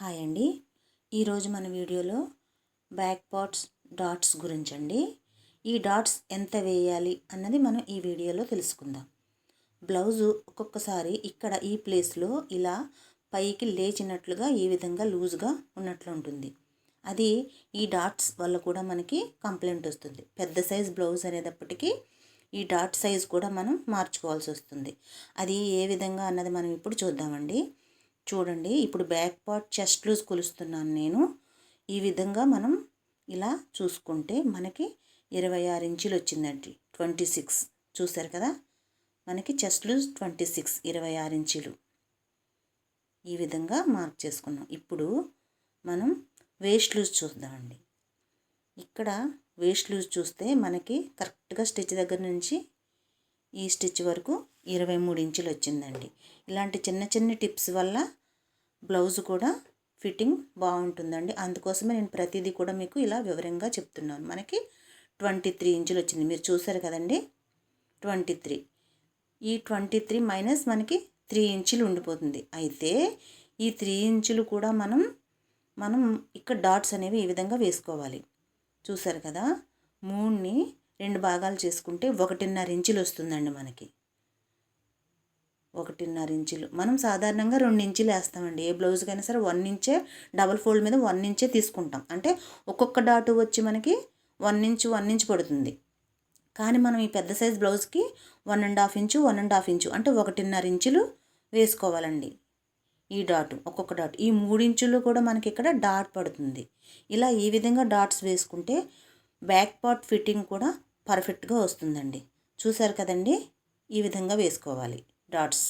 Hi అండి. ఈరోజు మన వీడియోలో బ్యాక్ పార్ట్స్ డాట్స్ గురించండి. ఈ డాట్స్ ఎంత వేయాలి అన్నది మనం ఈ వీడియోలో తెలుసుకుందాం. బ్లౌజు ఒక్కొక్కసారి ఇక్కడ ఈ ప్లేస్లో ఇలా పైకి లేచినట్లుగా ఈ విధంగా లూజ్గా ఉన్నట్లు ఉంటుంది. అది ఈ డాట్స్ వల్ల కూడా మనకి కంప్లైంట్ వస్తుంది. పెద్ద సైజ్ బ్లౌజ్ అనేటప్పటికీ ఈ డాట్ సైజ్ కూడా మనం మార్చుకోవాల్సి వస్తుంది. అది ఏ విధంగా అన్నది మనం ఇప్పుడు చూద్దామండి. చూడండి, ఇప్పుడు బ్యాక్ పార్ట్ చెస్ట్ లూజ్ కొలుస్తున్నాను నేను. ఈ విధంగా మనం ఇలా చూసుకుంటే మనకి 26 ఇంచులు వచ్చిందండి. 26 చూసారు కదా, మనకి చెస్ట్ లూజ్ 26 ఇంచులు ఈ విధంగా మార్క్ చేసుకున్నాం. ఇప్పుడు మనం వేస్ట్ లూజ్ చూద్దామండి. ఇక్కడ వేస్ట్ లూజ్ చూస్తే మనకి కరెక్ట్గా స్టిచ్ దగ్గర నుంచి ఈ స్టిచ్ వరకు 23 ఇంచులు వచ్చిందండి. ఇలాంటి చిన్న చిన్న టిప్స్ వల్ల బ్లౌజ్ కూడా ఫిట్టింగ్ బాగుంటుందండి. అందుకోసమే నేను ప్రతిదీ కూడా మీకు ఇలా వివరంగా చెప్తున్నాను. మనకి 23 ఇంచులు వచ్చింది, మీరు చూసారు కదండి. 23 ఈ 23 మైనస్ మనకి 3 ఇంచులు ఉండిపోతుంది. అయితే ఈ 3 ఇంచులు కూడా మనం ఇక్కడ డాట్స్ అనేవి ఈ విధంగా వేసుకోవాలి. చూసారు కదా, 3ని 2 భాగాలు చేసుకుంటే 1.5 ఇంచులు వస్తుందండి. మనకి 1.5 ఇంచులు మనం సాధారణంగా 2 ఇంచులు వేస్తామండి. ఏ బ్లౌజ్కైనా సరే 1 ఇంచే, డబల్ ఫోల్డ్ మీద 1 ఇంచే తీసుకుంటాం. అంటే ఒక్కొక్క డాటు వచ్చి మనకి 1 ఇంచు పడుతుంది. కానీ మనం ఈ పెద్ద సైజ్ బ్లౌజ్కి 1.5 ఇంచు 1.5 ఇంచు అంటే 1.5 ఇంచులు వేసుకోవాలండి. ఈ డాటు ఒక్కొక్క డాట్ ఈ 3 ఇంచులు కూడా మనకి ఇక్కడ డాట్ పడుతుంది. ఇలా ఈ విధంగా డాట్స్ వేసుకుంటే బ్యాక్ పార్ట్ ఫిట్టింగ్ కూడా పర్ఫెక్ట్గా వస్తుందండి. చూసారు కదండి, ఈ విధంగా వేసుకోవాలి డాట్స్.